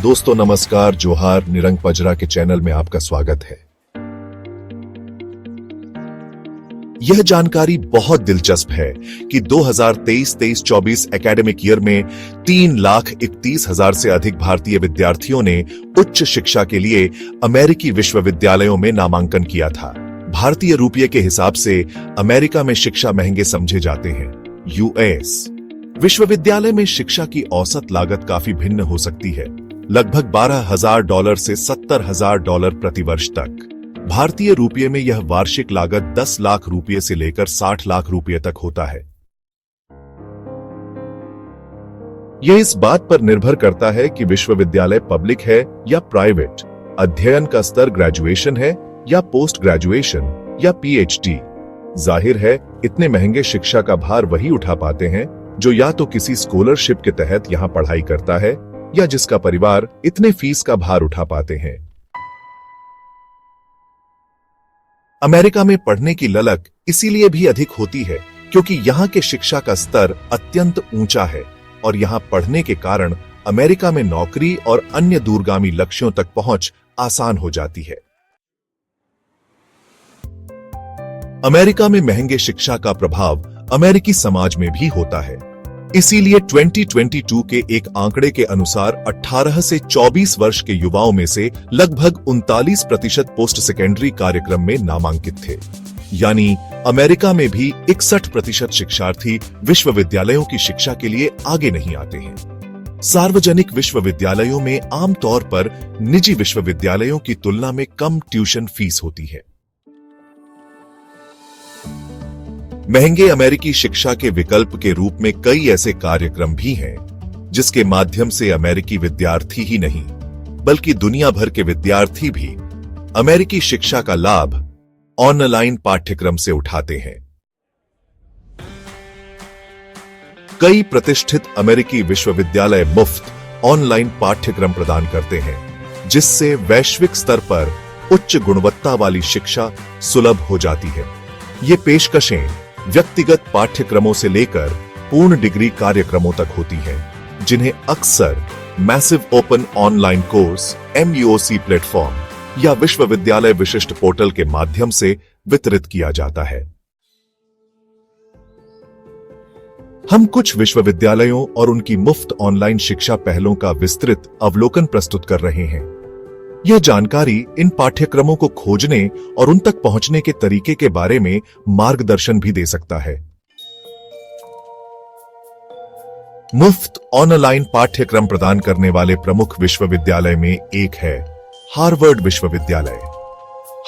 दोस्तों नमस्कार, जोहार, निरंग पजरा के चैनल में आपका स्वागत है। यह जानकारी बहुत दिलचस्प है कि 2023-24 एकेडमिक ईयर में 3,31,000 से अधिक भारतीय विद्यार्थियों ने उच्च शिक्षा के लिए अमेरिकी विश्वविद्यालयों में नामांकन किया था। भारतीय रुपये के हिसाब से अमेरिका में शिक्षा महंगे समझे जाते हैं। यूएस विश्वविद्यालय में शिक्षा की औसत लागत काफी भिन्न हो सकती है, लगभग $12,000 से $70,000 प्रति वर्ष तक। भारतीय रुपये में यह वार्षिक लागत 10 लाख रुपये से लेकर 60 लाख रुपये तक होता है। यह इस बात पर निर्भर करता है कि विश्वविद्यालय पब्लिक है या प्राइवेट, अध्ययन का स्तर ग्रेजुएशन है या पोस्ट ग्रेजुएशन या पीएचडी। जाहिर है, इतने महंगे शिक्षा का भार वही उठा पाते हैं जो या तो किसी स्कॉलरशिप के तहत यहां पढ़ाई करता है या जिसका परिवार इतने फीस का भार उठा पाते हैं। अमेरिका में पढ़ने की ललक इसीलिए भी अधिक होती है क्योंकि यहां के शिक्षा का स्तर अत्यंत ऊंचा है और यहां पढ़ने के कारण अमेरिका में नौकरी और अन्य दूरगामी लक्ष्यों तक पहुंच आसान हो जाती है। अमेरिका में महंगे शिक्षा का प्रभाव अमेरिकी समाज में भी होता है। इसीलिए 2022 के एक आंकड़े के अनुसार 18 से 24 वर्ष के युवाओं में से लगभग 39% पोस्ट सेकेंडरी कार्यक्रम में नामांकित थे। यानी अमेरिका में भी 61% शिक्षार्थी विश्वविद्यालयों की शिक्षा के लिए आगे नहीं आते हैं। सार्वजनिक विश्वविद्यालयों में आमतौर पर निजी विश्वविद्यालयों की तुलना में कम ट्यूशन फीस होती है। महंगे अमेरिकी शिक्षा के विकल्प के रूप में कई ऐसे कार्यक्रम भी हैं जिसके माध्यम से अमेरिकी विद्यार्थी ही नहीं बल्कि दुनिया भर के विद्यार्थी भी अमेरिकी शिक्षा का लाभ ऑनलाइन पाठ्यक्रम से उठाते हैं। कई प्रतिष्ठित अमेरिकी विश्वविद्यालय मुफ्त ऑनलाइन पाठ्यक्रम प्रदान करते हैं जिससे वैश्विक स्तर पर उच्च गुणवत्ता वाली शिक्षा सुलभ हो जाती है। ये पेशकशें व्यक्तिगत पाठ्यक्रमों से लेकर पूर्ण डिग्री कार्यक्रमों तक होती हैं, जिन्हें अक्सर massive open online course MOOC platform या विश्वविद्यालय विशिष्ट पोर्टल के माध्यम से वितरित किया जाता है। हम कुछ विश्वविद्यालयों और उनकी मुफ्त ऑनलाइन शिक्षा पहलों का विस्तृत अवलोकन प्रस्तुत कर रहे हैं। यह जानकारी इन पाठ्यक्रमों को खोजने और उन तक पहुंचने के तरीके के बारे में मार्गदर्शन भी दे सकता है। मुफ्त ऑनलाइन पाठ्यक्रम प्रदान करने वाले प्रमुख विश्वविद्यालय में एक है हार्वर्ड विश्वविद्यालय।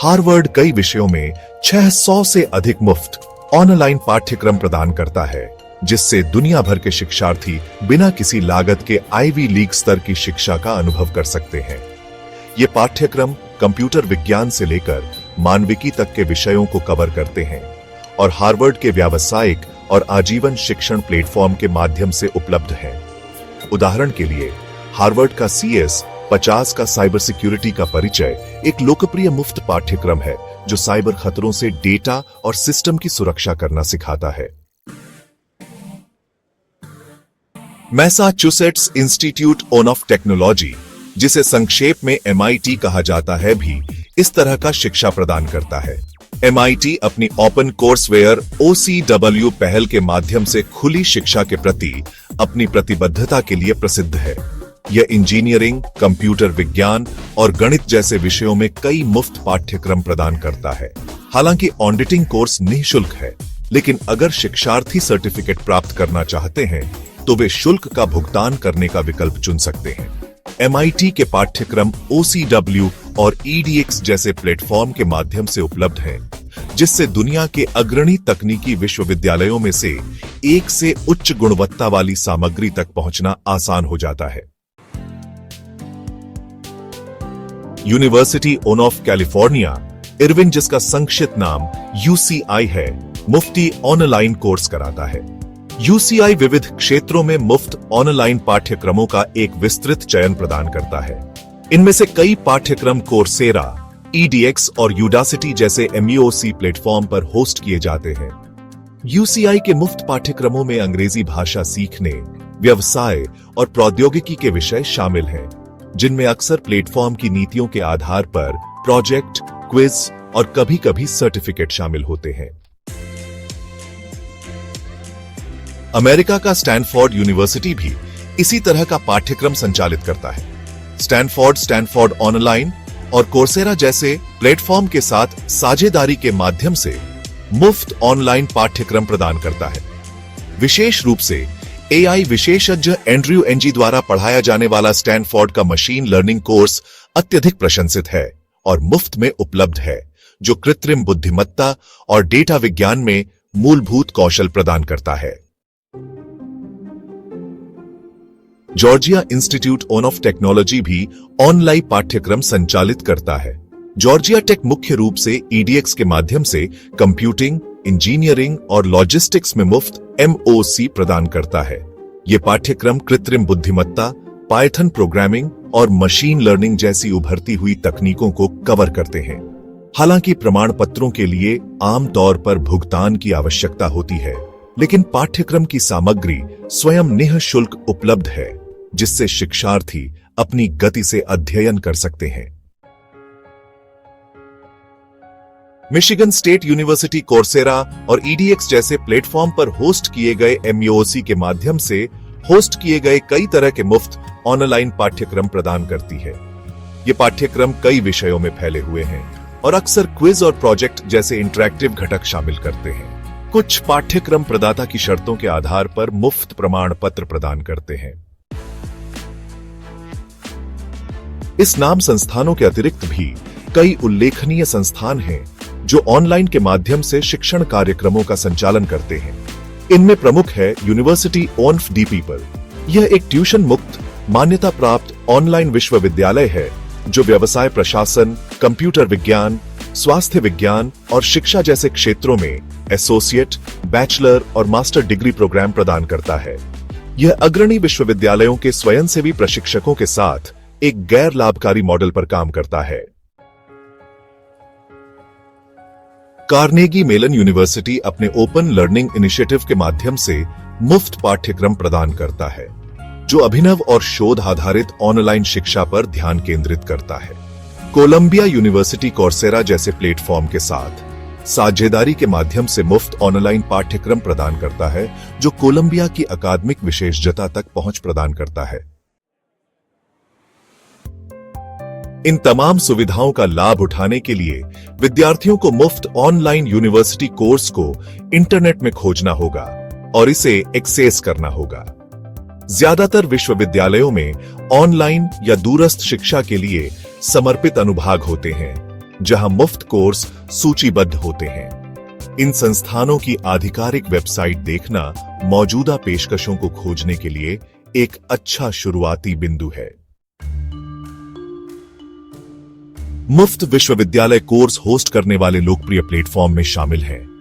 हार्वर्ड कई विषयों में 600 से अधिक मुफ्त ऑनलाइन पाठ्यक्रम प्रदान करता है, जिससे दुनिया भर के शिक्षार्थी बिना किसी लागत के आईवी लीग स्तर की शिक्षा का अनुभव कर सकते हैं। ये पाठ्यक्रम कंप्यूटर विज्ञान से लेकर मानविकी तक के विषयों को कवर करते हैं और हार्वर्ड के व्यावसायिक और आजीवन शिक्षण प्लेटफॉर्म के माध्यम से उपलब्ध हैं। उदाहरण के लिए, हार्वर्ड का CS 50 का साइबर सिक्योरिटी का परिचय एक लोकप्रिय मुफ्त पाठ्यक्रम है जो साइबर खतरों से डेटा और सिस्टम की सुरक्षा करना सिखाता है। मैसाचुसेट्स इंस्टीट्यूट ऑफ टेक्नोलॉजी, जिसे संक्षेप में MIT कहा जाता है, भी इस तरह का शिक्षा प्रदान करता है। MIT अपनी ओपन कोर्सवेयर OCW पहल के माध्यम से खुली शिक्षा के प्रति अपनी प्रतिबद्धता के लिए प्रसिद्ध है। यह इंजीनियरिंग, कंप्यूटर विज्ञान और गणित जैसे विषयों में कई मुफ्त पाठ्यक्रम प्रदान करता है। हालांकि ऑडिटिंग कोर्स निःशुल्क है, लेकिन अगर शिक्षार्थी सर्टिफिकेट प्राप्त करना चाहते हैं तो वे शुल्क का भुगतान करने का विकल्प चुन सकते हैं। MIT के पाठ्यक्रम OCW और EDX जैसे प्लेटफॉर्म के माध्यम से उपलब्ध हैं, जिससे दुनिया के अग्रणी तकनीकी विश्वविद्यालयों में से एक से उच्च गुणवत्ता वाली सामग्री तक पहुंचना आसान हो जाता है। यूनिवर्सिटी ऑफ कैलिफोर्निया, इरविन, जिसका संक्षिप्त नाम UCI है, मुफ्ती ऑनलाइन कोर्स कराता है। UCI विविध क्षेत्रों में मुफ्त ऑनलाइन पाठ्यक्रमों का एक विस्तृत चयन प्रदान करता है। इनमें से कई पाठ्यक्रम कोर्सेरा, EDX और यूडासिटी जैसे MOOC प्लेटफॉर्म पर होस्ट किए जाते हैं। UCI के मुफ्त पाठ्यक्रमों में अंग्रेजी भाषा सीखने, व्यवसाय और प्रौद्योगिकी के विषय शामिल हैं। जिनमें अक्सर प्लेटफॉर्म की नीतियों के आधार पर प्रोजेक्ट, क्विज और कभी-कभी सर्टिफिकेट शामिल होते हैं। अमेरिका का स्टैनफोर्ड यूनिवर्सिटी भी इसी तरह का पाठ्यक्रम संचालित करता है। स्टैनफोर्ड ऑनलाइन और कोर्सेरा जैसे प्लेटफॉर्म के साथ साझेदारी के माध्यम से मुफ्त ऑनलाइन पाठ्यक्रम प्रदान करता है। विशेष रूप से एआई विशेषज्ञ एंड्रयू एंजी द्वारा पढ़ाया जाने वाला स्टैनफोर्ड का मशीन लर्निंग कोर्स अत्यधिक प्रशंसित है और मुफ्त में उपलब्ध है, जो कृत्रिम बुद्धिमत्ता और डेटा विज्ञान में मूलभूत कौशल प्रदान करता है। जॉर्जिया इंस्टीट्यूट ऑफ टेक्नोलॉजी भी ऑनलाइन पाठ्यक्रम संचालित करता है। जॉर्जिया टेक मुख्य रूप से ईडीएक्स के माध्यम से कंप्यूटिंग, इंजीनियरिंग और लॉजिस्टिक्स में मुफ्त एमओसी प्रदान करता है। ये पाठ्यक्रम कृत्रिम बुद्धिमत्ता, पाइथन प्रोग्रामिंग और मशीन लर्निंग जैसी उभरती हुई तकनीकों को कवर करते हैं। हालांकि प्रमाण पत्रों के लिए आमतौर पर भुगतान की आवश्यकता होती है, लेकिन पाठ्यक्रम की सामग्री स्वयं निःशुल्क उपलब्ध है, जिससे शिक्षार्थी अपनी गति से अध्ययन कर सकते हैं। मिशिगन स्टेट यूनिवर्सिटी कोर्सेरा और ईडीएक्स जैसे प्लेटफॉर्म पर होस्ट किए गए एमओसी के माध्यम से होस्ट किए गए कई तरह के मुफ्त ऑनलाइन पाठ्यक्रम प्रदान करती है। ये पाठ्यक्रम कई विषयों में फैले हुए हैं और अक्सर क्विज और प्रोजेक्ट जैसे इंटरैक्टिव घटक शामिल करते हैं। कुछ पाठ्यक्रम प्रदाता की शर्तों के आधार पर मुफ्त प्रमाण पत्र प्रदान करते हैं। इस नाम संस्थानों के अतिरिक्त भी कई उल्लेखनीय संस्थान हैं जो ऑनलाइन के माध्यम से शिक्षण कार्यक्रमों का संचालन करते हैं। इनमें प्रमुख है यूनिवर्सिटी ऑफ डी पीपल। यह एक ट्यूशन मुक्त, मान्यता प्राप्त ऑनलाइन विश्वविद्यालय है जो व्यवसाय प्रशासन, कंप्यूटर विज्ञान, स्वास्थ्य विज्ञान और शिक्षा जैसे क्षेत्रों में एसोसिएट, बैचलर और मास्टर डिग्री प्रोग्राम प्रदान करता है। यह अग्रणी विश्वविद्यालयों के स्वयंसेवी प्रशिक्षकों के साथ एक गैर लाभकारी मॉडल पर काम करता है। कार्नेगी मेलन यूनिवर्सिटी अपने ओपन लर्निंग इनिशिएटिव के माध्यम से मुफ्त पाठ्यक्रम प्रदान करता है, जो अभिनव और शोध आधारित ऑनलाइन शिक्षा पर ध्यान केंद्रित करता है। कोलंबिया यूनिवर्सिटी कोर्सेरा जैसे प्लेटफॉर्म के साथ साझेदारी के माध्यम से मुफ्त ऑनलाइन पाठ्यक्रम प्रदान करता है, जो कोलंबिया की अकादमिक विशेषज्ञता तक पहुंच प्रदान करता है। इन तमाम सुविधाओं का लाभ उठाने के लिए विद्यार्थियों को मुफ्त ऑनलाइन यूनिवर्सिटी कोर्स को इंटरनेट में खोजना होगा और इसे एक्सेस करना होगा। ज्यादातर विश्वविद्यालयों में ऑनलाइन या दूरस्थ शिक्षा के लिए समर्पित अनुभाग होते हैं, जहां मुफ्त कोर्स सूचीबद्ध होते हैं। इन संस्थानों की आधिकारिक वेबसाइट देखना मौजूदा पेशकशों को खोजने के लिए एक अच्छा शुरुआती बिंदु है। मुफ्त विश्वविद्यालय कोर्स होस्ट करने वाले लोकप्रिय प्लेटफॉर्म में शामिल हैं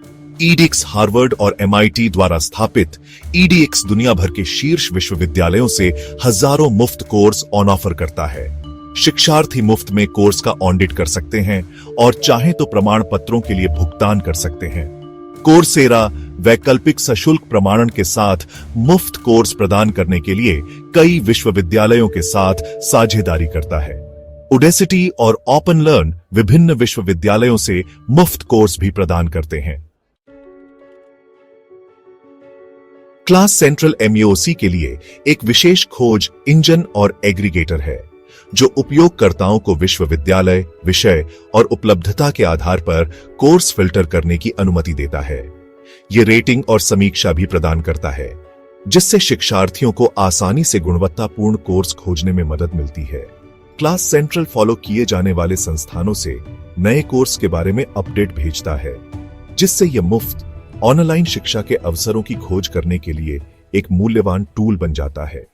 ईडीएक्स, हार्वर्ड और एमआईटी द्वारा स्थापित। ईडीएक्स दुनिया भर के शीर्ष विश्वविद्यालयों से हजारों मुफ्त कोर्स ऑन ऑफर करता है। शिक्षार्थी मुफ्त में कोर्स का ऑडिट कर सकते हैं और चाहे तो प्रमाण पत्रों के लिए भुगतान कर सकते हैं। कोर्सेरा वैकल्पिक सशुल्क प्रमाणन के साथ मुफ्त कोर्स प्रदान करने के लिए कई विश्वविद्यालयों के साथ साझेदारी करता है। उडेसिटी और ओपन लर्न विभिन्न विश्वविद्यालयों से मुफ्त कोर्स भी प्रदान करते हैं। क्लास सेंट्रल एमओसी के लिए एक विशेष खोज इंजन और एग्रीगेटर है, जो उपयोगकर्ताओं को विश्वविद्यालय, विषय और उपलब्धता के आधार पर कोर्स फिल्टर करने की अनुमति देता है। यह रेटिंग और समीक्षा भी प्रदान करता है, जिससे शिक्षार्थियों को आसानी से गुणवत्तापूर्ण कोर्स खोजने में मदद मिलती है। क्लास सेंट्रल फॉलो किए जाने वाले संस्थानों से नए कोर्स के बारे में अपडेट भेजता है, जिससे यह मुफ्त ऑनलाइन शिक्षा के अवसरों की खोज करने के लिए एक मूल्यवान टूल बन जाता है।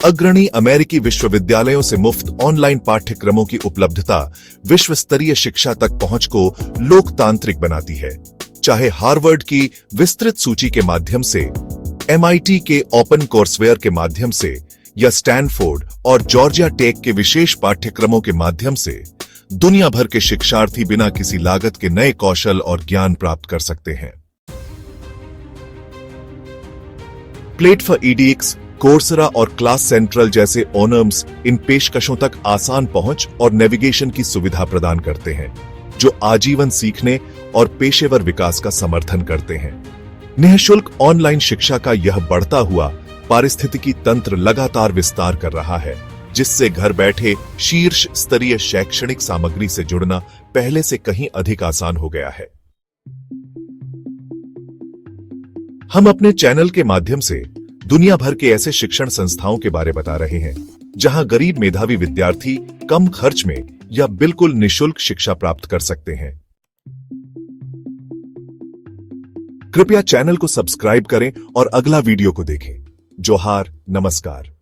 अग्रणी अमेरिकी विश्वविद्यालयों से मुफ्त ऑनलाइन पाठ्यक्रमों की उपलब्धता विश्व स्तरीय शिक्षा तक पहुंच को लोकतांत्रिक बनाती है। चाहे हार्वर्ड की विस्तृत सूची के माध्यम से, एमआईटी के ओपन कोर्सवेयर के माध्यम से या स्टैनफोर्ड और जॉर्जिया टेक के विशेष पाठ्यक्रमों के माध्यम से, दुनिया भर के शिक्षार्थी बिना किसी लागत के नए कौशल और ज्ञान प्राप्त कर सकते हैं। प्लेट फॉर ईडीएक्स कोर्सरा और क्लास सेंट्रल जैसे ओनर्म्स इन पेशकशों तक आसान पहुंच और नेविगेशन की सुविधा प्रदान करते हैं, जो आजीवन सीखने और पेशेवर विकास का समर्थन करते हैं। निःशुल्क ऑनलाइन शिक्षा का यह बढ़ता हुआ पारिस्थितिकी तंत्र लगातार विस्तार कर रहा है, जिससे घर बैठे शीर्ष स्तरीय शैक्षणिक सामग्री से जुड़ना पहले से कहीं अधिक आसान हो गया है। हम अपने चैनल के माध्यम से दुनिया भर के ऐसे शिक्षण संस्थाओं के बारे बता रहे हैं, जहां गरीब मेधावी विद्यार्थी कम खर्च में या बिल्कुल निःशुल्क शिक्षा प्राप्त कर सकते हैं। कृपया चैनल को सब्सक्राइब करें और अगला वीडियो को देखें। जोहार, नमस्कार।